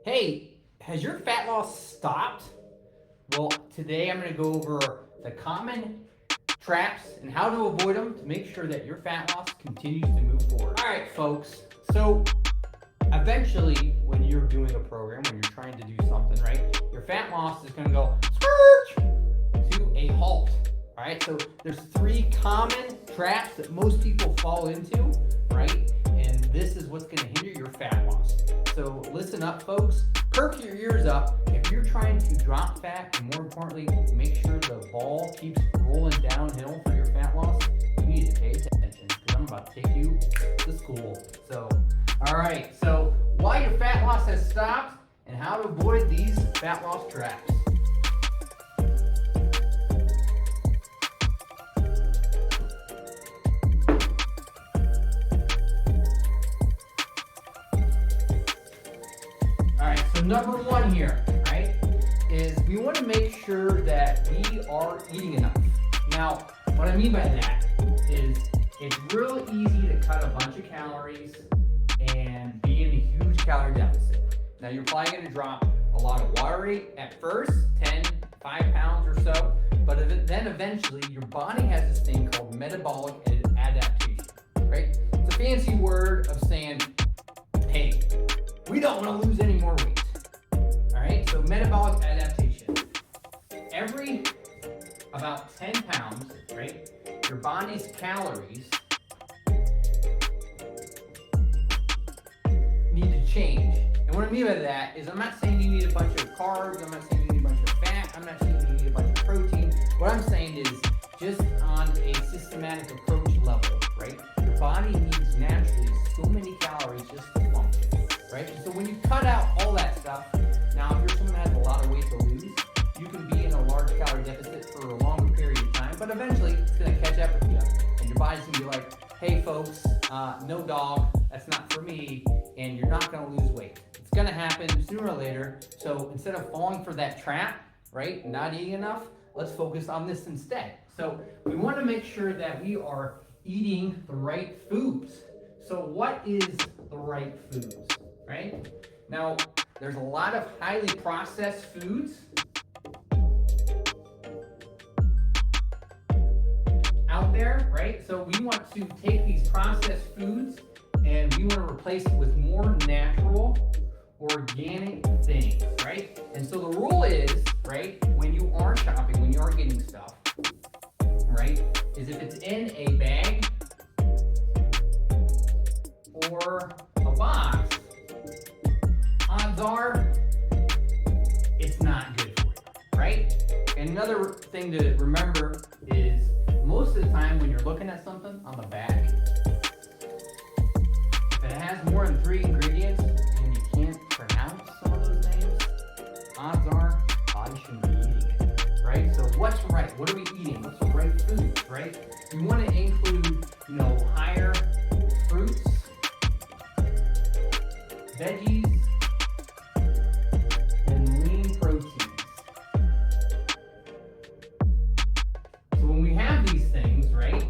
Hey, has your fat loss stopped? Well, today I'm going to go over the common traps and how to avoid them to make sure that your fat loss continues to move forward. All right, folks. So, eventually, when you're doing a program, when you're trying to do something, right, your fat loss is going to go to a halt. All right, so there's three common traps that most people fall into, right? And this is what's going to hinder your fat loss. So listen up, folks. Perk your ears up. If you're trying to drop fat, and more importantly, make sure the ball keeps rolling downhill for your fat loss, you need to pay attention because I'm about to take you to school. So, all right. So why your fat loss has stopped and how to avoid these fat loss traps. So number one here, right, is we want to make sure that we are eating enough. Now, what I mean by that is it's real easy to cut a bunch of calories and be in a huge calorie deficit. Now, you're probably going to drop a lot of water weight at first, 5 pounds or so, but then eventually your body has this thing called metabolic adaptation, right? It's a fancy word of saying, hey, we don't want to lose any more weight. All right, so metabolic adaptation. Every about 10 pounds, right, your body's calories need to change. And what I mean by that is I'm not saying you need a bunch of carbs, I'm not saying you need a bunch of fat, I'm not saying you need a bunch of protein. What I'm saying is just on a systematic approach level, right, your body needs naturally so many calories just to function. Right? So when you cut out all that stuff, now if you're someone that has a lot of weight to lose, you can be in a large calorie deficit for a longer period of time, but eventually it's going to catch up with you. And your body's going to be like, hey folks, no dog, that's not for me, and you're not going to lose weight. It's going to happen sooner or later. So instead of falling for that trap, right, not eating enough, let's focus on this instead. So we want to make sure that we are eating the right foods. So what is the right foods? Right? Now, there's a lot of highly processed foods out there, right? So we want to take these processed foods and we want to replace it with more natural, organic things, right? And so the rule is, right, when you are shopping, when you are getting stuff, right, is if it's in a bag or a box, odds are it's not good for you, right? And another thing to remember is most of the time when you're looking at something on the back, if it has more than 3 ingredients and you can't pronounce some of those names, odds are I shouldn't be eating it, right? So what's right? What are we eating? What's the right foods, right? You want to include, higher fruits, veggies, and lean proteins. So when we have these things, right,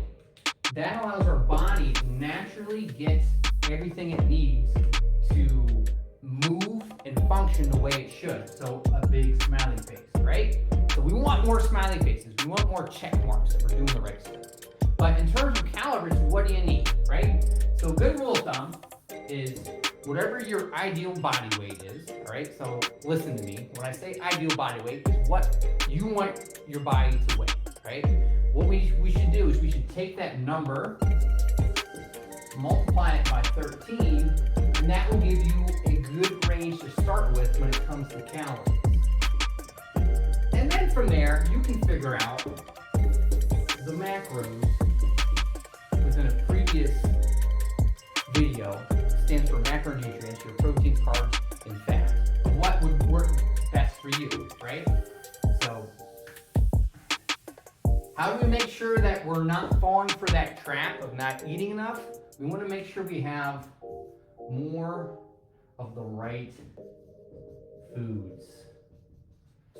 that allows our body to naturally get everything it needs to move and function the way it should. So a big smiley face, right? So we want more smiley faces. We want more check marks that we're doing the right stuff. But in terms of calories, what do you need, right? So a good rule of thumb is whatever your ideal body weight is, all right? So listen to me. When I say ideal body weight, is what you want your body to weigh, right? What we should do is we should take that number, multiply it by 13, and that will give you a good range to start with when it comes to calories. And then from there, you can figure out the macros within a previous video. Stands for macronutrients, your proteins, carbs, and fats. What would work best for you, right? So, how do we make sure that we're not falling for that trap of not eating enough? We want to make sure we have more of the right foods.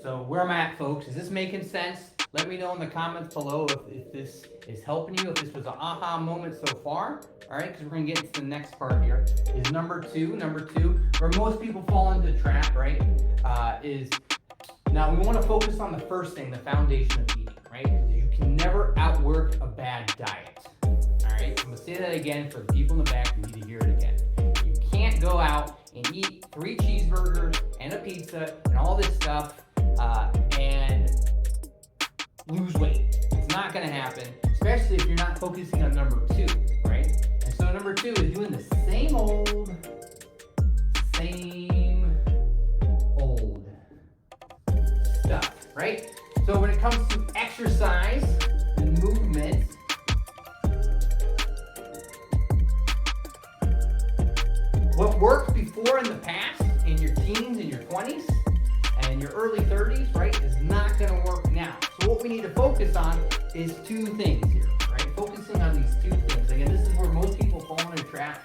So where I'm at, folks, is this making sense? Let me know in the comments below if this is helping you, if this was an aha moment so far. All right, because we're going to get into the next part here. Is number two, where most people fall into the trap, right? Is now we want to focus on the first thing, the foundation of eating, right? Because you can never outwork a bad diet. All right, I'm going to say that again for the people in the back who need to hear it again. You can't go out and eat 3 cheeseburgers and a pizza and all this stuff and lose weight. It's not going to happen, especially if you're not focusing on number 2, right? And so number 2 is doing the same old stuff, right? So when it comes to exercise and movement, what worked before in the past, in your teens, in your 20s, and your early 30s, right, is not going to work now. So what we need to focus on is 2 things here, right? Focusing on these 2 things. Again, this is where most people fall into a trap.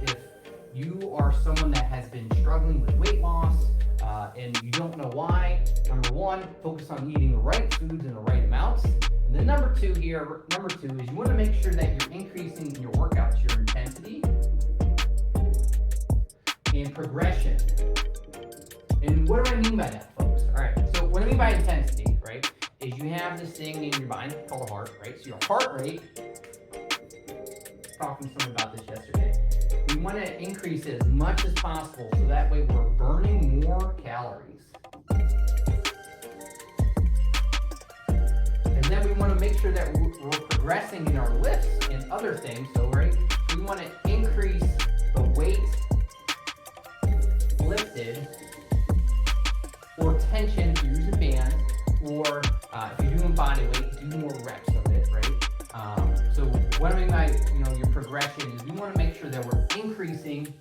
If you are someone that has been struggling with weight loss and you don't know why, number 1, focus on eating the right foods in the right amounts. And then number 2 is you want to make sure that you're increasing your workouts, your intensity, and progression. And what do I mean by that, folks? All right, so what I mean by intensity, right, is you have this thing in your mind called a heart, right? So your heart rate, talking to someone about this yesterday, we want to increase it as much as possible so that way we're burning more calories. And then we want to make sure that we're progressing in our lifts and other things. So, right, we want to increase the weight lifted or tension if you're using bands, or if you're doing body weight, do more reps of it, right? So what I mean by your progression is we want to make sure that we're increasing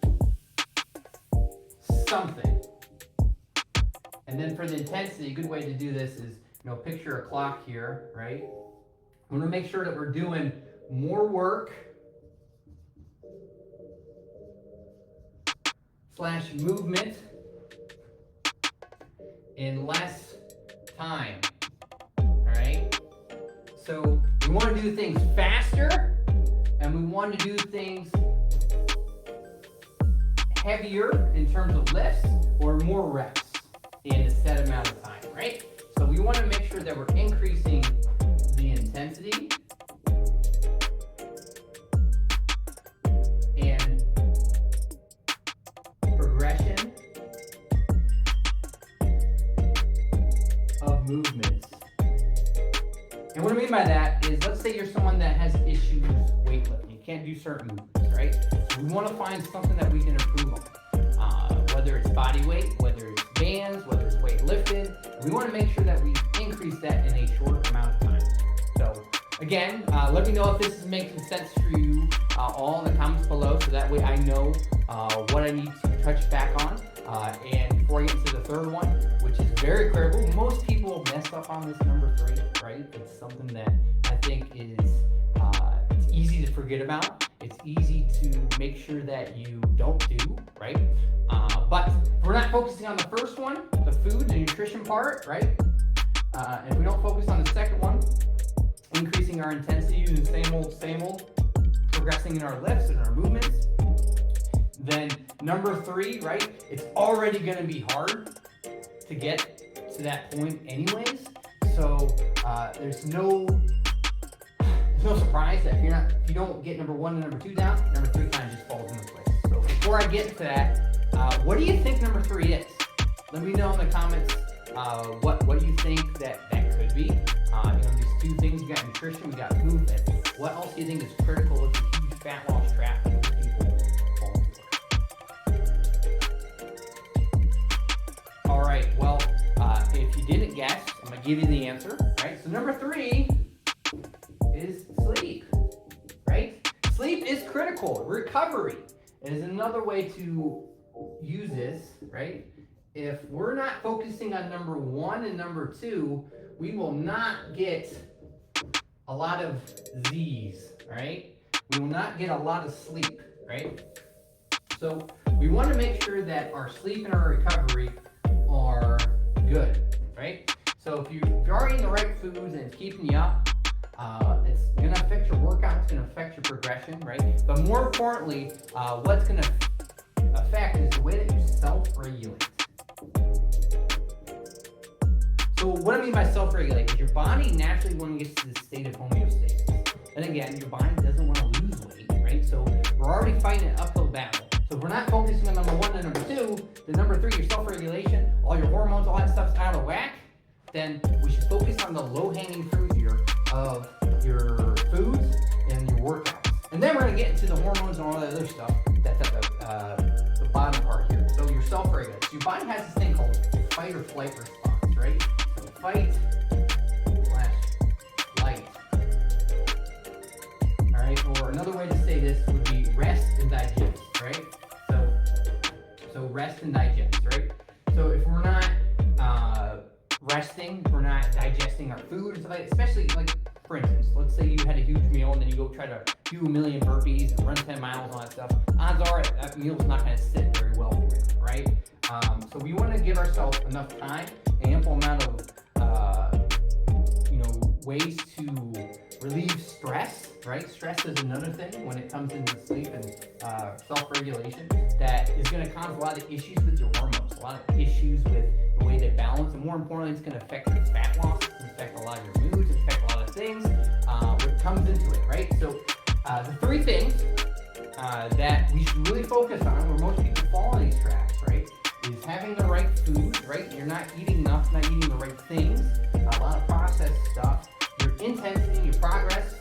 something. And then for the intensity, a good way to do this is picture a clock here, right? We want to make sure that we're doing more work / movement in less time. All right? So we want to do things faster, and we want to do things heavier in terms of lifts or more reps in a set amount of time, right? So we want to make sure that we're increasing the intensity and progression of movements. And what I mean by that is, let's say you're someone that has issues weightlifting. You can't do certain movements, right? So we want to find something that we can improve on. Whether it's body weight, whether it's bands, whether it's weight lifted. We want to make sure that we increase that in a short amount of time. So again, let me know if this is making sense for you all in the comments below, so that way I know what I need to touch back on. And before I get into the third one, which is very critical, most people mess up on this number 3, right? It's something that I think is it's easy to forget about. It's easy to make sure that you don't do, right? But if we're not focusing on the first one, the food, the nutrition part, right? If we don't focus on the second one, increasing our intensity using same old, progressing in our lifts and our movements, then number 3, right? It's already going to be hard to get to that point anyways. So there's no surprise that if you don't get number 1 and number 2 down, number 3 kind of just falls into place. So before I get to that, what do you think number 3 is? Let me know in the comments what you think that could be. These 2 things, we got nutrition, we got movement. What else do you think is critical? It's a huge fat loss trap that most people fall into. All right, well, if you didn't guess, I'm going to give you the answer, right? So number 3 is sleep, right? Sleep is critical. Recovery is another way to use this, right? If we're not focusing on number 1 and number 2, we will not get a lot of Z's, right? We will not get a lot of sleep, right? So we want to make sure that our sleep and our recovery are good, right? So So if you're already eating the right foods and it's keeping you up, it's going to affect your workout, it's going to affect your progression, right? But more importantly, what's going to affect is the way that you self-regulate. So what I mean by self-regulate is your body naturally when it gets to the state of homeostasis. And again, your body doesn't want to lose weight, right? So we're already fighting an uphill battle. So if we're not focusing on number 1 and number 2, then number 3, your self-regulation, all your hormones, all that stuff's out of whack, then we should focus on the low-hanging fruit here of your foods and your workouts. And then we're going to get into the hormones and all that other stuff that's at the bottom part here. So your self-regulation. So your body has this thing called fight or flight response, right? So fight / flight. All right, or another way to say this would be rest and digest, right? So rest and digest, right? So if we're not resting, if we're not digesting our food and stuff like that, especially like, for instance, let's say you had a huge meal and then you go try to do 1,000,000 burpees and run 10 miles and all that stuff, odds are that meal's not going to sit very well for you, right? So we want to give ourselves enough time, an ample amount of ways to relieve stress, right? Stress is another thing when it comes into sleep and self-regulation that is going to cause a lot of issues with your hormones, a lot of issues with the way they balance, and more importantly, it's going to affect your fat loss, it's going to affect a lot of your moods, it's affect a lot of things, what comes into it, right? So the 3 things that we should really focus on, where most people fall in these traps, right, is having the right food, right? You're not eating enough, not eating the right things, a lot of processed stuff. Your intensity, your progress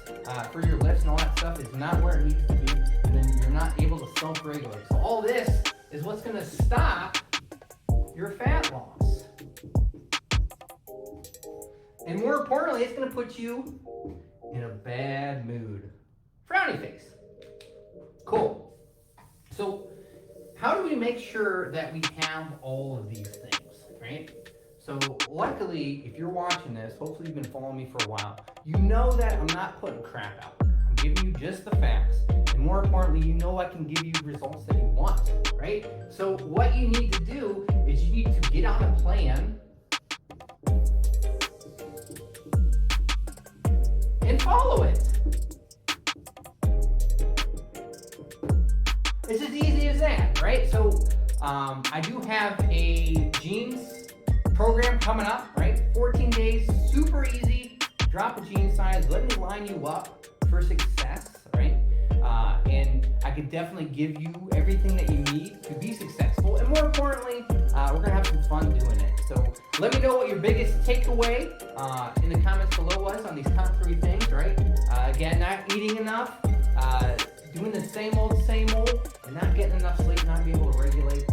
for your lifts and all that stuff is not where it needs to be, and then you're not able to self-regulate. So all this is what's going to stop your fat loss. And more importantly, it's going to put you in a bad mood. Frowny face. Cool. So how do we make sure that we have all of these things, right? So luckily, if you're watching this, hopefully you've been following me for a while, you know that I'm not putting crap out. I'm giving you just the facts. And more importantly, you know I can give you results that you want, right? So what you need to do is you need to get on a plan and follow it. It's as easy as that, right? So I do have a jeans program coming up, right? 14 days, super easy. Drop a jean size, let me line you up for success, right? And I could definitely give you everything that you need to be successful. And more importantly, we're gonna have some fun doing it. So let me know what your biggest takeaway in the comments below was on these top 3 things, right? Again, not eating enough, doing the same old, and not getting enough sleep, not being able to regulate.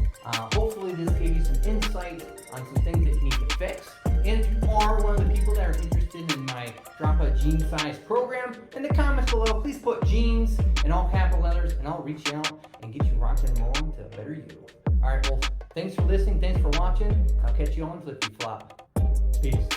Hopefully this gave you some insight on some things that you need to fix. And if you are one of the people that are interested in my Drop a Jean Size program, in the comments below, please put jeans in all capital letters, and I'll reach out and get you rocking and rolling to a better you. All right, well, thanks for listening. Thanks for watching. I'll catch you on Flippy Flop. Peace.